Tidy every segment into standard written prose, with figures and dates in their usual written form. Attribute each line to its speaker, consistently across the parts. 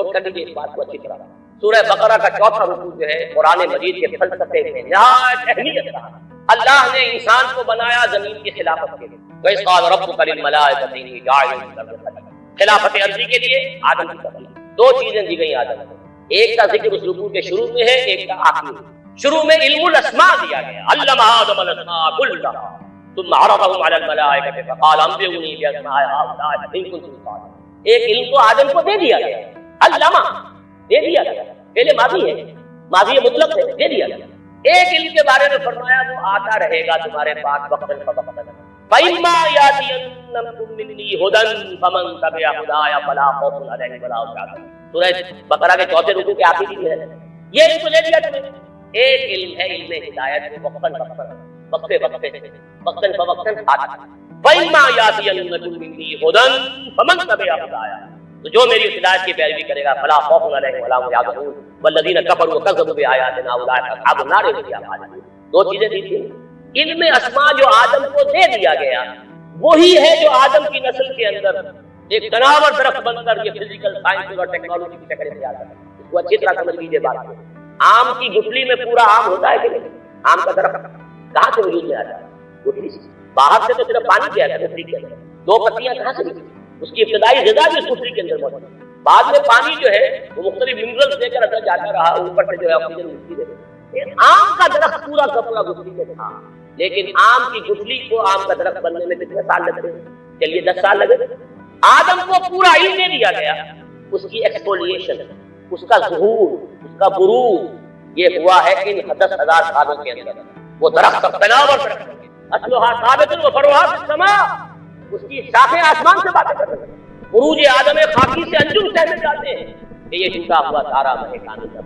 Speaker 1: Note کر لیجیے اس بات کو اچھی طرح. سورہ بقرہ کا 4واں رکوع جو ہے قرآن مجید کے فلسفے میں نہایت اہمیت رہا. اللہ نے انسان کو بنایا زمین کی خلافت کے لیے. وَإِذْ قَالَ رَبُّكَ لِلْمَلَائِكَةِ إِنِّي جَاعِلٌ فِي الْأَرْضِ خَلِيفَةً. خلافت ارضی کے لیے آدم کی تخلیق. دو چیزیں دی گئی آدم کو. ایک کا ذکر اس رکوع کے شروع میں ہے, ایک کا آخر میں. شروع میں علم الاسماء دیا گیا, علم آدم الاسماء كلها ثم عرضهم على الملائكة فقال انبئوني بأسماء هؤلاء إن كنتم صادقين. ایک علم کو آدم کو دے دیا گیا, علامہ دے دیا گیا, پہلے ماضی ہے, ماضی مطلق ہے, دے دیا گیا. ایک علم کے بارے میں فرمایا وہ آتا رہے گا تمہارے پاس وقتاً فوقتاً. فَإِمَّا يَأْتِيَنَّكُم مِّنِّي هُدًى فَمَن تَبِعَ هُدَايَ فَلَا خَوْفٌ عَلَيْهِمْ وَلَا هُمْ يَحْزَنُونَ. سورہ بقرہ کے 4 رکوع کے آخری میں ہے یہ علم دے دیا تمہیں. ایک علم ہے علم ہدایت, وقتاً فوقتاً, وقتے وقتاً فوقتاً آتا. فَإِمَّا يَأْتِيَنَّكُم مِّنِّي هُدًى فَمَن تَبِعَ هُدَايَ, تو جو میری ہدایت کی پیروی کرے گا فلا خوف علیہم ولا هم يحزنون والذین کفروا وکذبوا بآیاتنا اولئک اصحاب النار هم فیہا خالدون. دو چیزیں دی تھی. علم اسماء جو آدم کو دے دیا گیا وہی ہے جو آدم کی نسل کے اندر ایک تناور درخت بن کر یہ فزیکل سائنس اور ٹیکنالوجی کی شکل میں آتا ہے. اس کو اچھی طرح سمجھ لیجیے بات کو. آم کی گٹلی میں پورا آم ہوتا ہے کہ نہیں؟ آم کا درخت کہاں سے وجود میں آتا ہے؟ گٹلی سے. باہر سے تو صرف پانی کیا ہے گٹلی کے اندر, 2 پتیاں کہاں سے نکلی؟ اس کی ابتدائی غذا بھی اس گٹلی کے اندر موجود ہے. بعد میں پانی جو ہے وہ مختلف منرلز دے کر اندر جاتا رہا, اوپر سے جو ہے آکسیجن ملتی رہی. آم کا درخت پورا کا پورا گٹلی میں تھا, لیکن آم کی گٹلی کو آم کا درخت بننے میں کتنے سال لگے؟ چلیے 10 سال لگے. آدم کو پورا علم دے دیا گیا, اس کی ایکسفولیشن, اس کا ظہور, اس کا بروز یہ ہوا ہے ان 10,000 سالوں کے اندر. وہ درخت تناور درخت اصلھا ثابت و فروعا فی السماء, اس کی شاخیں آسمان سے باتیں کر رہی ہیں. عروج آدم خاکی سے انجم سہنے جاتے ہیں کہ یہ ٹوٹا ہوا تارا مہکانے کا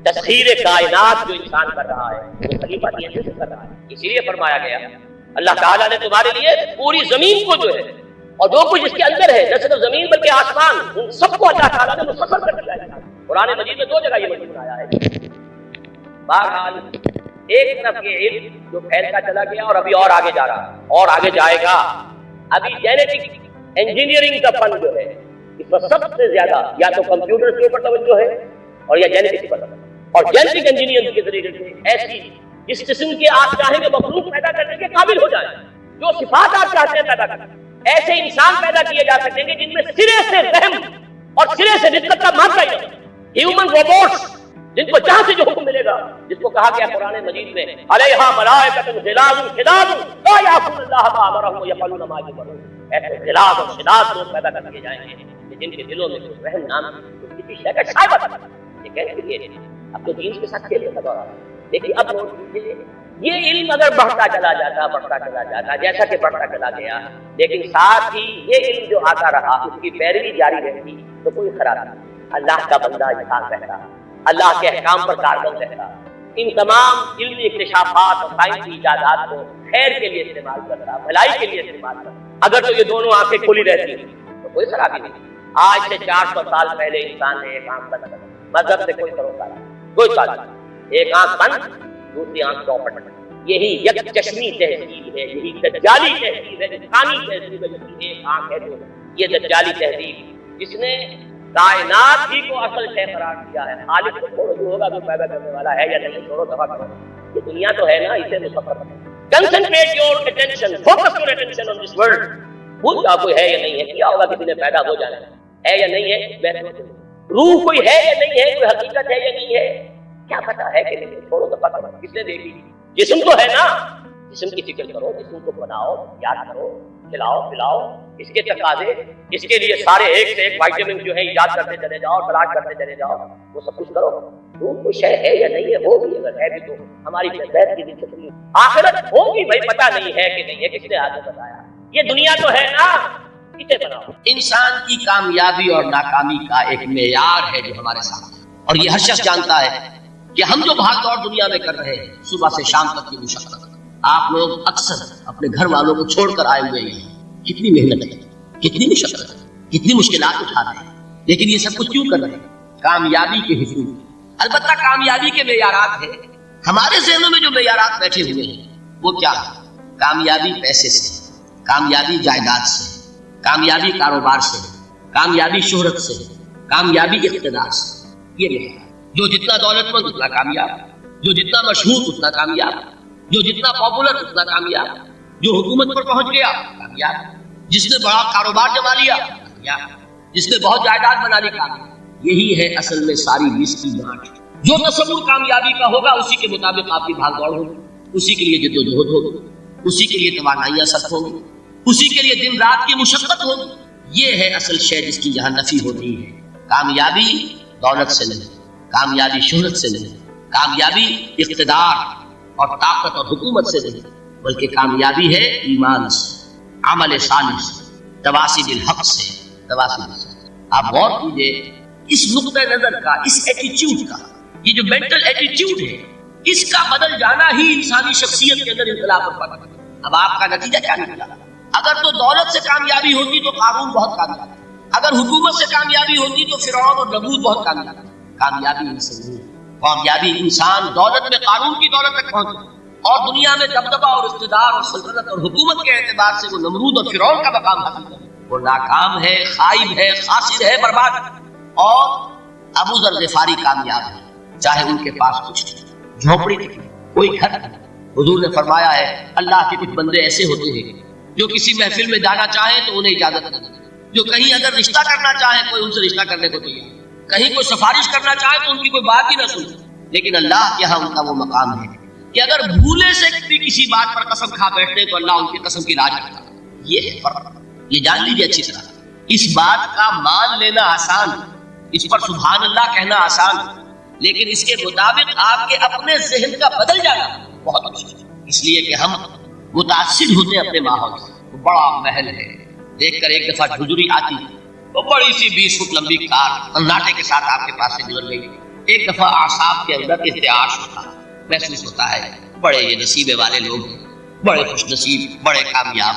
Speaker 1: تسخیر کائنات جو انسان کر رہا ہے وہ خلیفہ کی سے کر رہا ہے. اسی لیے فرمایا گیا اللہ تعالیٰ نے تمہارے لیے پوری زمین کو جو ہے اور جو کچھ اس کے اندر ہے, نہ صرف زمین بلکہ آسمان, ان سب کو اللہ تعالیٰ نے مسخر کر دیا ہے. قرآن مجید میں 2 جگہ یہ مضمون آیا ہے. بہرحال ایک طرف یہ علم جو پھیلتا چلا گیا اور ابھی اور آگے جا رہا ہے اور آگے جائے گا. ابھی جینیٹک انجینئرنگ کا فن جو ہے اس پر سب سے زیادہ یا تو کمپیوٹر کے اوپر توجہ ہے اور یا جینیٹک پر. اور جینیٹک انجینئرنگ کے ذریعے سے ایسی جس قسم کے آپ چاہیں گے مخلوق پیدا کرنے کے قابل ہو جائے, جو صفات آپ چاہتے ہیں پیدا کریں, ایسے انسان پیدا کیے جا سکیں گے جن میں سرے سے رحم اور سرے سے رزق کا مانتا ہی نہیں. ہیومن روبوٹس جن کو جہاں سے جو حکم ملے گا, جس کو کہا گیا قرآن مجید میں علیہا ملائکۃ غلاظ شداد لا یعصون اللہ ما امرهم ویفعلون ما یؤمرون. ایسے غلاظ اور شداد لوگ پیدا کر دیے جائیں گے کہ جن کے دلوں میں رحم نام کی کسی شے کا شائبہ تک. یہ کہتے ہیں اب تو دین کے ساتھ کھیلنے کا دور آ رہا ہے. لیکن اب نوٹ کیجیے یہ علم اگر بڑھتا چلا جاتا جیسا کہ بڑھتا چلا گیا, لیکن ساتھ ہی یہ علم جو آتا رہا اس کی پیروی جاری رہتی تو کوئی خراب نہیں. اللہ کا بندہ انسان رہتا, اللہ کے احکام پر کاربند رہتا, ان تمام علمی اکتشافات اور سائنسی ایجادات کو خیر کے لیے استعمال کر رہا, بھلائی کے لیے استعمال کر رہا. اگر تو یہ دونوں آنکھیں کھلی رہتی تو کوئی خرابی نہیں. آج سے 400 سال پہلے انسان نے ایک آنکھ بند کر, مذہب سے کوئی بھروسہ نہیں, کوئی تعلق نہیں. ایک آنکھ بند دوسری آنکھ چوپٹ. یہی یک چشمی تہذیب ہے, یہی دجالی تہذیب ہے, انسانی تہذیب ہے. ایک آنکھ ہے جو یہ دجالی تہذیب جس نے کائنات ہی کو اصل شے قرار دیا ہے. خالق کو چھوڑو, جو ہوگا جو پیدا کرنے والا ہے یا نہیں چھوڑو, دفع کرو. یہ دنیا تو ہے نا, اسے مسخر کرو. Concentrate your attention, focus your attention on this world. بھول جاؤ کوئی ہے یا نہیں ہے, کیا ہوگا کسی نے پیدا ہو جانا ہے یا نہیں ہے, روح کوئی ہے یا نہیں ہے, کوئی حقیقت ہے یا نہیں ہے, کیا پتا ہے کہ نہیں, چھوڑو دفع کرو. کس نے دیکھی؟ جسم تو ہے نا, جسم کی فکر کرو, جسم کو بناؤ, یاد کرو, کھلاؤ پلاؤ, اس کے تقاضے, اس کے لیے سارے ایک سے ایک وائٹامن جو ہے ایجاد کرتے چلے جاؤ, تلاش کرتے چلے جاؤ, وہ سب کچھ کرو. روح کوئی شے ہے یا نہیں ہے, ہوگی, اگر ہے بھی تو ہماری صحت کی دلچسپی. آخرت ہوگی بھائی, پتہ نہیں ہے کہ نہیں ہے, کس نے آگے بتایا. یہ دنیا تو ہے نا, اسے بناؤ. انسان کی کامیابی اور ناکامی کا ایک معیار ہے جو ہمارے سامنے, اور یہ ہر شخص جانتا ہے کہ ہم جو بھاگ دوڑ دنیا میں کر رہے ہیں, صبح سے شام تک کی مشقت, آپ لوگ اکثر اپنے گھر والوں کو چھوڑ کر آئے ہوئے ہیں. کتنی محنت ہے, کتنی مشقت ہے, کتنی مشکلات اٹھا رہے ہیں, لیکن یہ سب کچھ کیوں کر رہے ہیں؟ کامیابی کے حصول. البتہ کامیابی کے معیارات ہیں, ہمارے ذہنوں میں جو معیارات بیٹھے ہوئے ہیں وہ کیا ہے؟ کامیابی پیسے سے, کامیابی جائیداد سے, کامیابی کاروبار سے, کامیابی شہرت سے, کامیابی اقتدار سے، یہ نہیں ہے جو جتنا دولت مند اتنا کامیاب، جو جتنا مشہور اتنا کامیاب، جو جتنا پاپولر اتنا کامیاب، جو حکومت پر پہنچ گیا کامیاب، جس نے بڑا کاروبار جما لیا کامیاب، جس نے بہت جائیداد بنا لی کامیاب۔ یہی ہے اصل میں ساری لسٹ کی گانٹھ۔ جو تصور کامیابی کا ہوگا اسی کے مطابق آپ کی بھاگ دوڑ ہوگی، اسی کے لیے جد و جہد ہوگی، اسی کے لیے توانائیاں صرف ہوگی، اسی کے لیے دن رات کی مشقت ہوگی۔ یہ ہے اصل شے جس کی یہاں نفی ہو رہی ہے۔ کامیابی دولت سے نہیں، کامیابی شہرت سے نہیں، کامیابی اقتدار اور طاقت اور حکومت سے نہیں، بلکہ کامیابی ہے ایمان سے، عمل صالح سے، تواصی بالحق سے، تواصی بالحق۔ آپ غور کیجئے اس نقطۂ نظر کا، اس ایٹیچیوڈ کا، یہ جو مینٹل ایٹیچیوڈ ہے، اس کا بدل جانا ہی انسانی شخصیت کے اندر انقلاب برپا کرتا ہے۔ اب آپ کا نتیجہ کیا نکلا؟ اگر تو دولت سے کامیابی ہوتی تو قارون بہت کامیاب، اگر حکومت سے کامیابی ہوتی تو فرعون اور نمرود بہت کامیاب۔ کامیابی ان سے نہیں، کامیابی انسان دولت میں قارون کی دولت تک پہنچے اور دنیا میں دبدبہ اور اقتدار اور سلطنت اور حکومت کے اعتبار سے وہ نمرود اور فرعون کا مقام حاصل کرے۔ وہ ناکام ہے، خائب ہے، خاسر ہے، برباد ہے۔ اور ابو ذر غفاری کامیاب ہے، چاہے ان کے پاس کچھ جھونپڑی تھی، کوئی گھر نہیں۔ حضور نے فرمایا ہے اللہ کے کچھ بندے ایسے ہوتے ہیں جو کسی محفل میں جانا چاہیں تو انہیں اجازت نہیں، جو کہیں اگر رشتہ کرنا چاہیں کوئی ان سے رشتہ کرنے کو تیار، کہیں کوئی سفارش کرنا چاہے تو ان کی کوئی بات ہی نہ سنتے۔ لیکن اللہ کے ہاں ان کا وہ مقام ہے کہ اگر بھولے سے بھی کسی بات پر قسم کھا بیٹھتے تو اللہ ان کی قسم کی لاج رکھتا۔ یہ ہے فرق، یہ جان لیجیے اچھی طرح۔ اس بات کا مان لینا آسان، اس پر سبحان اللہ کہنا آسان، لیکن اس کے مطابق آپ کے اپنے ذہن کا بدل جانا بہت مشکل، اس لیے کہ ہم متاثر ہوتے ہیں اپنے ماحول سے۔ بڑا محل ہے، دیکھ کر ایک دفعہ جھجری آتی، وہ بڑی سی 20 فٹ لمبی کار سناٹے کے ساتھ آپ کے پاس سے گزر گئی۔ ایک دفعہ اعصاب کے اندر ارتعاش ہوتا، محسوس ہوتا ہے بڑے یہ نصیبے والے لوگ ہیں، بڑے خوش نصیب، بڑے کامیاب،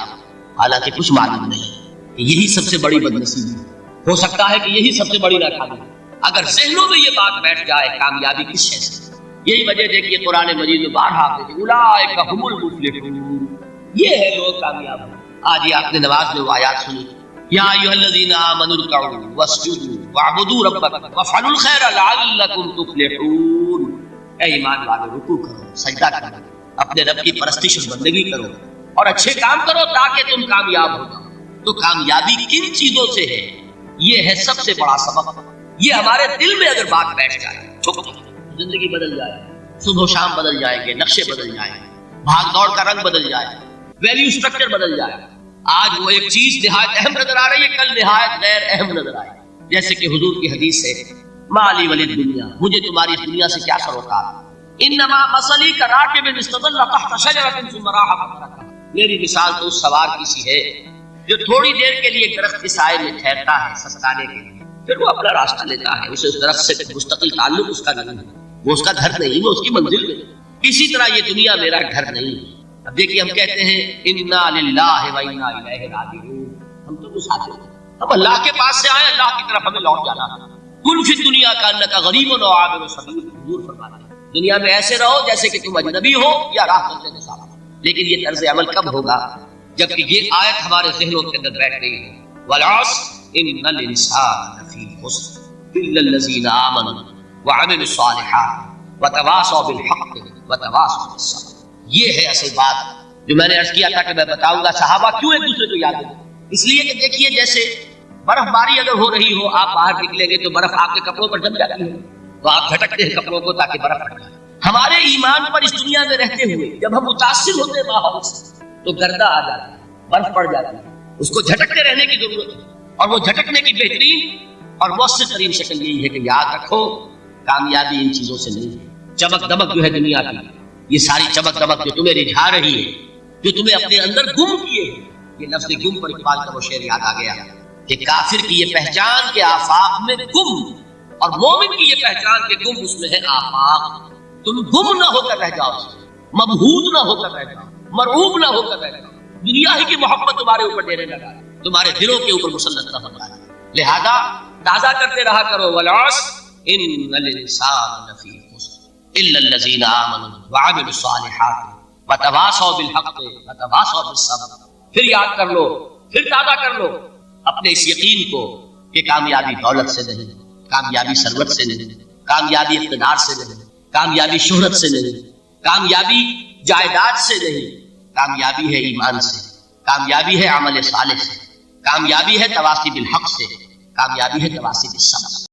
Speaker 1: حالانکہ کچھ معلوم نہیں کہ یہی سب سے بڑی بدنصیبی ہو سکتا ہے کہ یہی سب سے بڑی ناکامی۔ اگر ذہنوں میں یہ بات بیٹھ جائے کامیابی کس شے سے، یہی وجہ دیکھیے قرآن مجید میں بارہا اولئک هم المفلحون، یہ ہے لوگ کامیاب ہیں۔ آج یہ آپ نے نماز میں وہ آیات سنی، یا ایھا الذین آمنوا ارکعوا واسجدوا واعبدوا ربکم وافعلوا الخیر لعلکم تفلحون۔ اے ایمان والو، رکوع کرو، سجدہ کرو، اپنے رب کی پرستش اور بندگی کرو اور اچھے کام کرو تاکہ تم کامیاب ہو جاؤ۔ تو کامیابی کن چیزوں سے ہے؟ یہ ہے سب سے بڑا سبق۔ یہ ہمارے دل میں اگر بات بیٹھ جائے تو زندگی بدل جائے، صبح و شام بدل جائیں گے، نقشے بدل جائیں گے، بھاگ دوڑ کا رنگ بدل جائے، ویلیو سٹرکچر بدل جائے۔ آج وہ ایک چیز نہایت اہم نظر آ رہی ہے، کل نہایت غیر اہم نظر آئے، جیسے کہ حضور کی حدیث ہے مالی ولی دنیا، مجھے تمہاری اس دنیا سے کیا سروکار، انما مثلی کراکب استظل تحت شجرۃ ثم راح فترکها، میری مثال تو اس سوار کی سی ہے جو تھوڑی دیر کے لیے درخت کے سائے میں ٹھہرتا ہے سستانے کے لیے، پھر وہ اپنا راستہ لیتا ہے، اسے اس درخت سے مستقل تعلق اس کا نہیں ہے، وہ اس کا گھر نہیں، وہ اس کی منزل میں۔ اسی طرح یہ دنیا میرا گھر نہیں ہے۔ اب دیکھیے ہم کہتے ہیں انا للہ و انا الیہ راجعون، ہم تو مسافر ہیں، ہم اللہ کے پاس سے آئے، اللہ کی طرف ہمیں لوٹ جانا ہے۔ کن فی الدنیا کانک غریب و عابر سبیل، حضور فرماتے ہیں دنیا میں ایسے رہو جیسے کہ تم اجنبی ہو یا راہ چلتے مسافر۔ لیکن یہ طرز عمل کب ہوگا؟ جبکہ یہ آیت ہمارے ذہنوں کے اندر بیٹھ گئی ہے، والعصر ان الانسان لفی خسر الا الذین آمنوا وعملوا الصالحات وتواصوا بالحق وتواصوا بالصبر۔ یہ ہے اصل بات جو میں نے عرض کیا تھا کہ میں بتاؤں گا صحابہ کیوں ایک دوسرے کو یاد کرتے، اس لیے کہ دیکھیے جیسے برف باری اگر ہو رہی ہو، آپ باہر نکلیں گے تو برف آپ کے کپڑوں پر جم جاتی ہے تو آپ جھٹکتے ہیں کپڑوں کو تاکہ برف ہٹ جائے۔ ہمارے ایمان پر اس دنیا میں رہتے ہوئے جب ہم متاثر ہوتے ہیں ماحول سے تو گردہ آ جاتا ہے، برف پڑ جاتی ہے، اس کو جھٹکتے رہنے کی ضرورت ہے، اور وہ جھٹکنے کی بہترین اور مؤثر ترین شکل یہی ہے کہ یاد رکھو کامیابی ان چیزوں سے نہیں ہے۔ چمک دمک جو ہے دنیا کی، یہ ساری چمک دمک جو تمہیں رجھا رہی ہے، جو تمہیں اپنے اندر گم کیے ہے، یہ لفظ گم پر اقبال کا وہ شعر یاد آ گیا کہ کافر کی یہ پہچان کے آفاق میں گم، اور مومن کی یہ پہچان کے گم اس میں ہے آفاق۔ تم گم نہ ہو کر رہ جاؤ، مبہوت نہ ہو کر رہ جاؤ، مرعوب نہ ہو کر رہ جاؤ، دنیا ہی کی محبت تمہارے اوپر ڈیرے لگا، تمہارے دلوں کے اوپر مسلط نہ ہو جائے۔ لہذا تازہ کرتے رہا کرو، والعصر ان الانسان لفی خسر الا الذین آمنوا وعملوا الصالحات وتواصوا بالحق وتواصوا بالصبر۔ پھر یاد کر لو، پھر تازہ کر لو اپنے اس یقین کو کہ کامیابی دولت سے نہیں،
Speaker 2: کامیابی ثروت سے نہیں، کامیابی اقتدار سے نہیں، کامیابی شہرت سے نہیں، کامیابی جائیداد سے نہیں، کامیابی ہے ایمان سے، کامیابی ہے عمل صالح سے، کامیابی ہے تواصی بالحق سے، کامیابی ہے تواصی بالصبر۔